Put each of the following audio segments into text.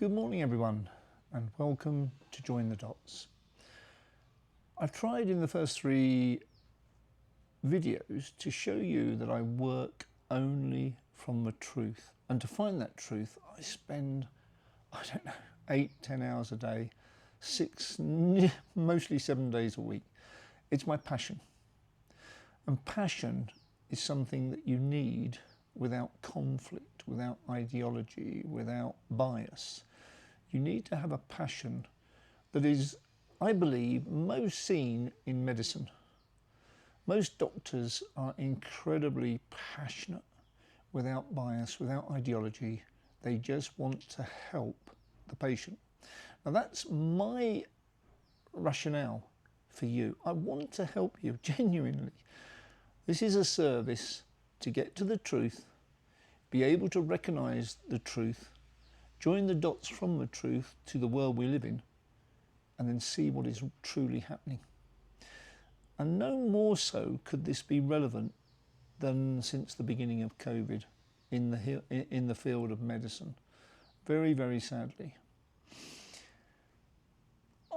Good morning everyone and welcome to Join the Dots. I've tried in the first 3 videos to show you that I work only from the truth, and to find that truth I spend, 8-10 hours a day, mostly 7 days a week. It's my passion, and passion is something that you need without conflict, without ideology, without bias. You need to have a passion that is, I believe, most seen in medicine. Most doctors are incredibly passionate, without bias, without ideology. They just want to help the patient. Now that's my rationale for you. I want to help you genuinely. This is a service to get to the truth, be able to recognise the truth, join the dots from the truth to the world we live in, and then see what is truly happening. And no more so could this be relevant than since the beginning of COVID in the field of medicine. Very, very sadly.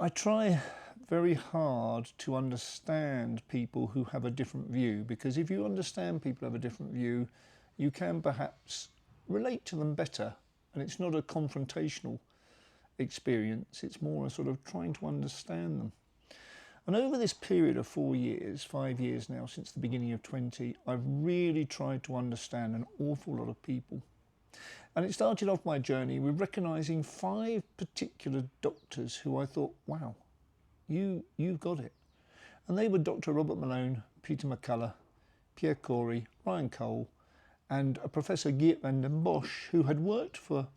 I try very hard to understand people who have a different view, because if you understand people who have a different view, you can perhaps relate to them better, and it's not a confrontational experience, it's more a sort of trying to understand them. And over this period of 4 years, 5 years now, since the beginning of 20, I've really tried to understand an awful lot of people. And it started off my journey with recognising 5 particular doctors who I thought, wow, you've got it. And they were Dr. Robert Malone, Peter McCullough, Pierre Corey, Ryan Cole, and a Professor Geert van den Bosch, who had worked for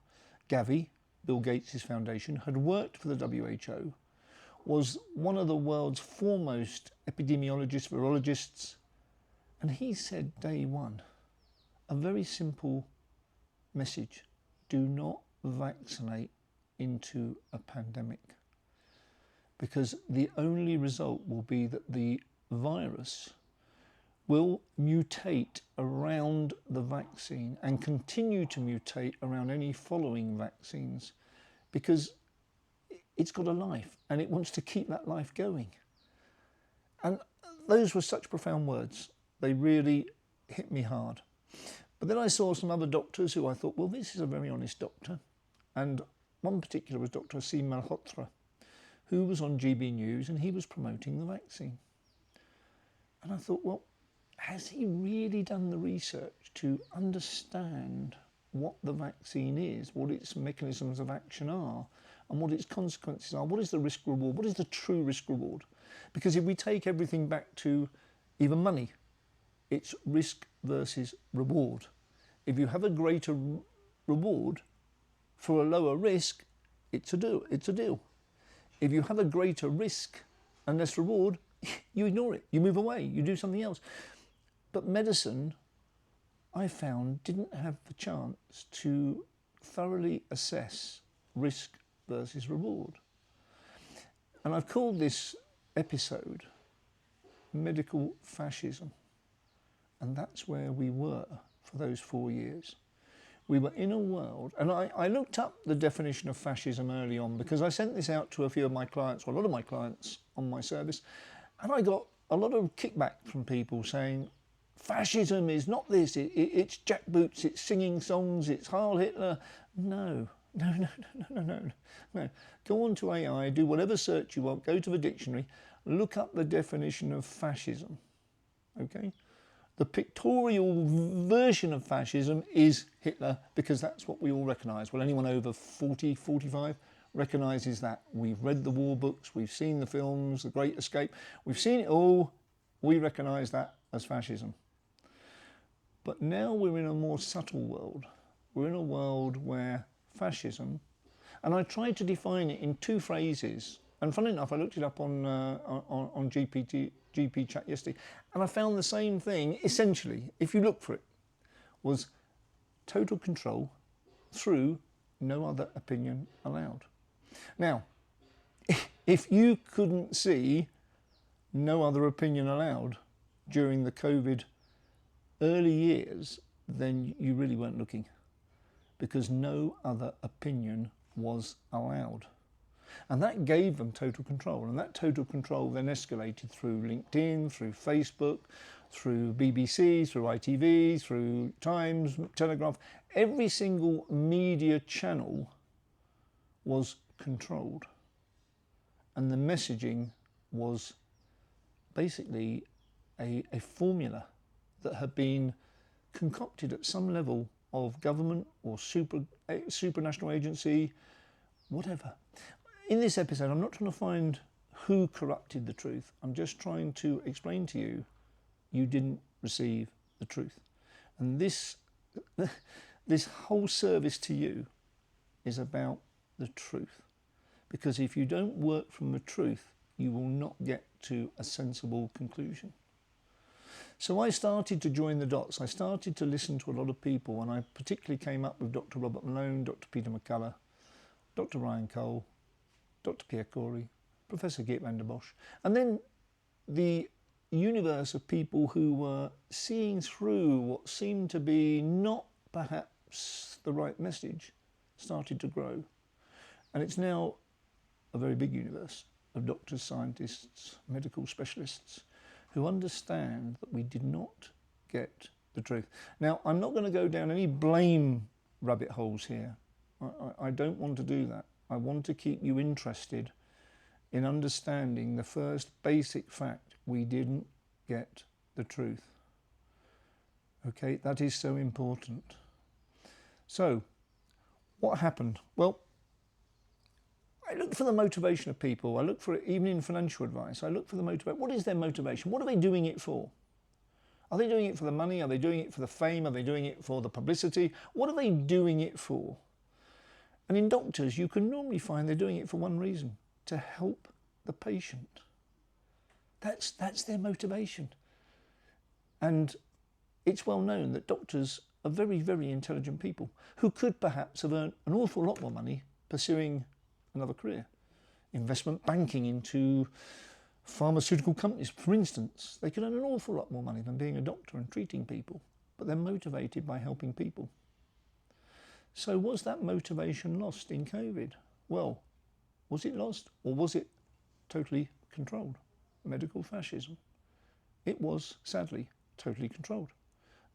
Gavi, Bill Gates' foundation, had worked for the WHO, was one of the world's foremost epidemiologists, virologists, and he said day one, a very simple message: do not vaccinate into a pandemic, because the only result will be that the virus will mutate around the vaccine and continue to mutate around any following vaccines, because it's got a life and it wants to keep that life going. And those were such profound words. They really hit me hard. But then I saw some other doctors who I thought, well, this is a very honest doctor. And one particular was Dr. Asim Malhotra, who was on GB News, and he was promoting the vaccine. And I thought, well, has he really done the research to understand what the vaccine is, what its mechanisms of action are, and what its consequences are? What is the risk reward? What is the true risk reward? Because if we take everything back to even money, it's risk versus reward. If you have a greater reward for a lower risk, it's a deal. If you have a greater risk and less reward, you ignore it, you move away, you do something else. But medicine, I found, didn't have the chance to thoroughly assess risk versus reward. And I've called this episode Medical Fascism. And that's where we were for those 4 years. We were in a world, and I looked up the definition of fascism early on, because I sent this out to a few of my clients, or a lot of my clients on my service, and I got a lot of kickback from people saying, fascism is not this, it's jackboots, it's singing songs, it's Heil Hitler. No. Go on to AI, do whatever search you want, go to the dictionary, look up the definition of fascism, okay? The pictorial version of fascism is Hitler, because that's what we all recognise. Well, anyone over 40, 45 recognises that. We've read the war books, we've seen the films, The Great Escape, we've seen it all, we recognise that as fascism. But now we're in a more subtle world. We're in a world where fascism, and I tried to define it in 2 phrases, and funnily enough I looked it up on GP chat yesterday, and I found the same thing essentially, if you look for it, was total control through no other opinion allowed. Now, if you couldn't see no other opinion allowed during the COVID early years, then you really weren't looking, because no other opinion was allowed. And that gave them total control. And that total control then escalated through LinkedIn, through Facebook, through BBC, through ITV, through Times, Telegraph. Every single media channel was controlled. And the messaging was basically a formula that had been concocted at some level of government or supranational agency, whatever. In this episode, I'm not trying to find who corrupted the truth. I'm just trying to explain to you, you didn't receive the truth. And this whole service to you is about the truth. Because if you don't work from the truth, you will not get to a sensible conclusion. So I started to join the dots. I started to listen to a lot of people, and I particularly came up with Dr. Robert Malone, Dr. Peter McCullough, Dr. Ryan Cole, Dr. Pierre Corey, Professor Geert van der Bosch, and then the universe of people who were seeing through what seemed to be not perhaps the right message started to grow. And it's now a very big universe of doctors, scientists, medical specialists who understand that we did not get the truth. Now, I'm not going to go down any blame rabbit holes here. I don't want to do that. I want to keep you interested in understanding the first basic fact: we didn't get the truth. Okay, that is so important. So, what happened? Well, I look for the motivation of people. I look for it even in financial advice. I look for the motivation. What is their motivation? What are they doing it for? Are they doing it for the money? Are they doing it for the fame? Are they doing it for the publicity? What are they doing it for? And in doctors, you can normally find they're doing it for one reason: to help the patient. That's their motivation. And it's well known that doctors are very, very intelligent people who could perhaps have earned an awful lot more money pursuing another career. Investment banking into pharmaceutical companies, for instance. They could earn an awful lot more money than being a doctor and treating people, but they're motivated by helping people. So was that motivation lost in COVID? Well, was it lost, or was it totally controlled? Medical fascism. It was, sadly, totally controlled.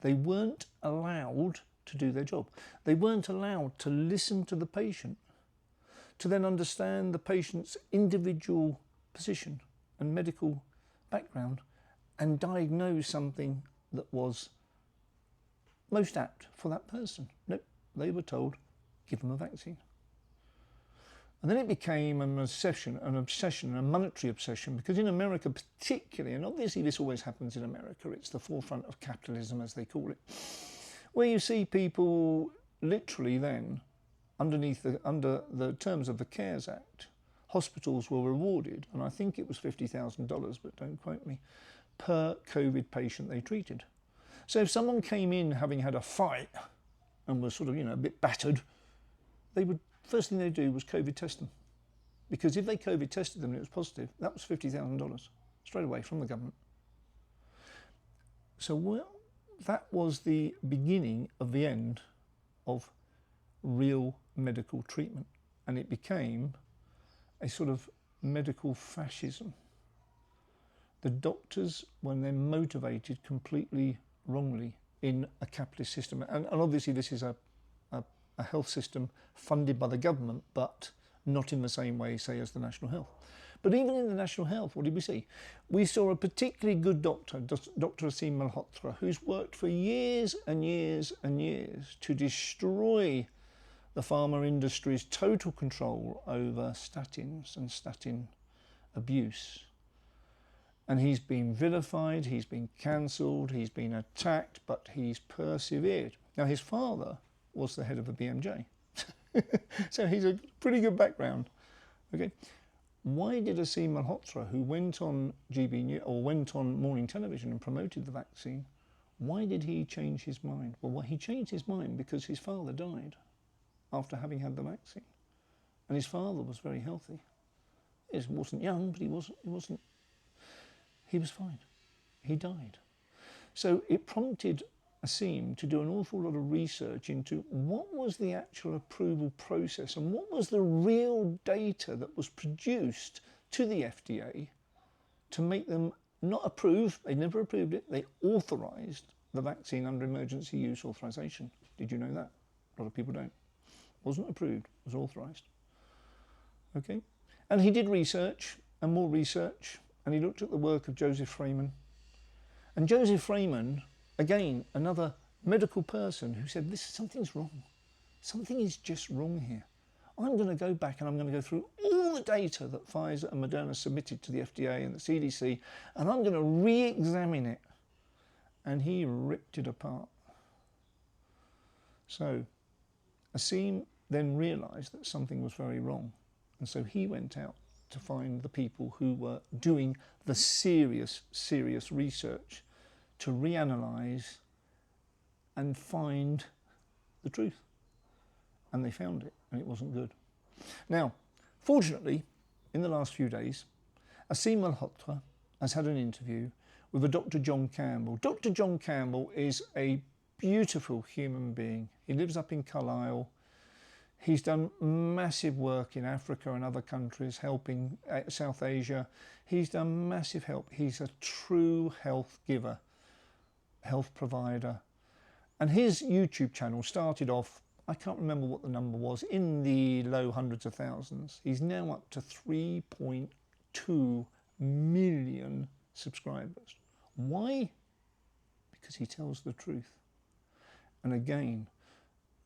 They weren't allowed to do their job. They weren't allowed to listen to the patient, to then understand the patient's individual position and medical background and diagnose something that was most apt for that person. Nope, they were told, give them a vaccine. And then it became an obsession, a monetary obsession, because in America particularly, and obviously this always happens in America, it's the forefront of capitalism as they call it, where you see people literally then, under the terms of the CARES Act, hospitals were rewarded, and I think it was $50,000, but don't quote me, per COVID patient they treated. So if someone came in having had a fight and was sort of, a bit battered, first thing they'd do was COVID test them. Because if they COVID tested them and it was positive, that was $50,000 straight away from the government. So that was the beginning of the end of real medical treatment. And it became a sort of medical fascism. The doctors, when they're motivated completely wrongly in a capitalist system, and obviously this is a health system funded by the government, but not in the same way, say, as the National Health. But even in the National Health, what did we see? We saw a particularly good doctor, Dr. Aseem Malhotra, who's worked for years and years and years to destroy the pharma industry's total control over statins and statin abuse. And he's been vilified, he's been cancelled, he's been attacked, but he's persevered. Now, his father was the head of the BMJ. So he's a pretty good background. Okay, why did Aseem Malhotra, who went on GB News or went on morning television and promoted the vaccine, why did he change his mind? Well, he changed his mind because his father died after having had the vaccine, and his father was very healthy. He wasn't young, but he was fine. He died. So it prompted Asim to do an awful lot of research into what was the actual approval process and what was the real data that was produced to the FDA to make them not approve, they never approved it, they authorised the vaccine under emergency use authorisation. Did you know that? A lot of people don't. It wasn't approved, it was authorised. Okay? And he did research and more research, and he looked at the work of Joseph Freeman. And Joseph Freeman, again, another medical person who said, something's wrong. Something is just wrong here. I'm going to go back and I'm going to go through all the data that Pfizer and Moderna submitted to the FDA and the CDC, and I'm going to re-examine it. And he ripped it apart. So Asim then realised that something was very wrong. And so he went out to find the people who were doing the serious research to reanalyse and find the truth. And they found it, and it wasn't good. Now, fortunately, in the last few days, Asim Malhotra has had an interview with a Dr. John Campbell. Dr. John Campbell is a beautiful human being. He lives up in Carlisle. He's done massive work in Africa and other countries, helping South Asia. He's done massive help. He's a true health giver, health provider. And his YouTube channel started off, I can't remember what the number was, in the low hundreds of thousands. He's now up to 3.2 million subscribers. Why? Because he tells the truth. And again,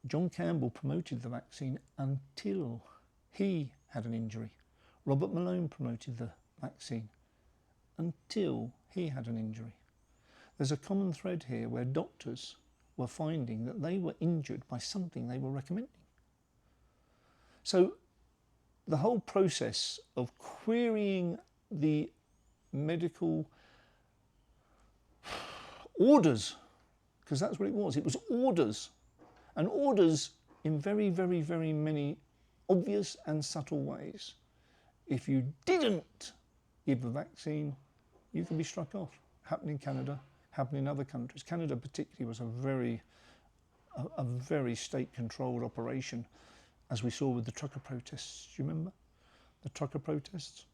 John Campbell promoted the vaccine until he had an injury. Robert Malone promoted the vaccine until he had an injury. There's a common thread here where doctors were finding that they were injured by something they were recommending. So the whole process of querying the medical orders, because that's what it was orders, and orders in very, very, very many obvious and subtle ways. If you didn't give the vaccine, you could be struck off. Happened in Canada, happened in other countries. Canada particularly was a very state-controlled operation, as we saw with the trucker protests. Do you remember? The trucker protests?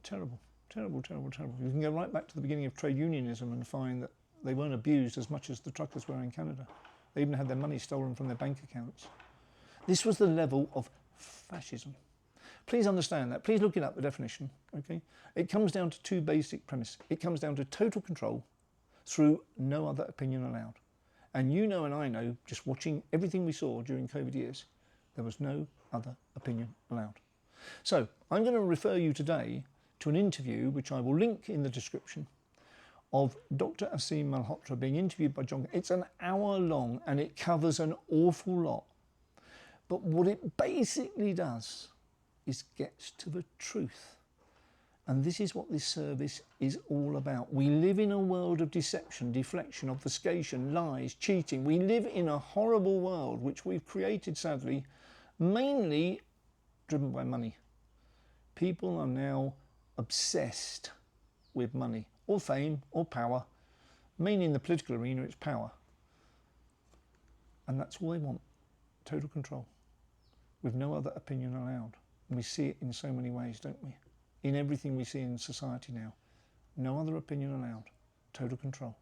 Terrible, terrible, terrible, terrible. You can go right back to the beginning of trade unionism and find that they weren't abused as much as the truckers were in Canada. They even had their money stolen from their bank accounts. This was the level of fascism. Please understand that. Please look it up, the definition. Okay? It comes down to two basic premises. It comes down to total control through no other opinion allowed. And you know and I know, just watching everything we saw during COVID years, there was no other opinion allowed. So I'm going to refer you today to an interview, which I will link in the description, of Dr. Asim Malhotra being interviewed by John. It's an hour long and it covers an awful lot. But what it basically does is gets to the truth. And this is what this service is all about. We live in a world of deception, deflection, obfuscation, lies, cheating. We live in a horrible world which we've created, sadly, mainly driven by money. People are now obsessed with money, or fame, or power. Mainly in the political arena, it's power. And that's all they want, total control, with no other opinion allowed. And we see it in so many ways, don't we? In everything we see in society now. No other opinion allowed, total control.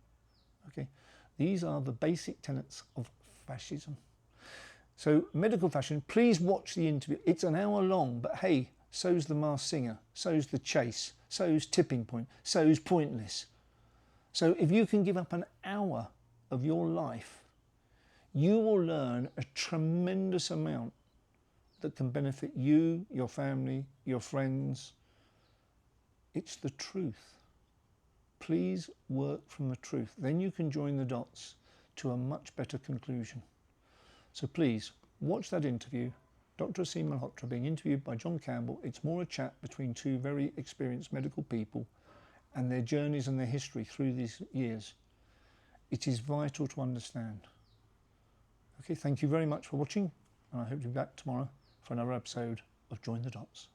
Okay? These are the basic tenets of fascism. So, Medical Fascism, please watch the interview. It's an hour long, but hey, so's The Masked Singer, so's The Chase, so's Tipping Point, so's Pointless. So if you can give up an hour of your life, you will learn a tremendous amount that can benefit you, your family, your friends. It's the truth. Please work from the truth. Then you can join the dots to a much better conclusion. So please, watch that interview. Dr. Asim Malhotra being interviewed by John Campbell. It's more a chat between two very experienced medical people and their journeys and their history through these years. It is vital to understand. Okay, thank you very much for watching, and I hope to be back tomorrow for another episode of Join the Dots.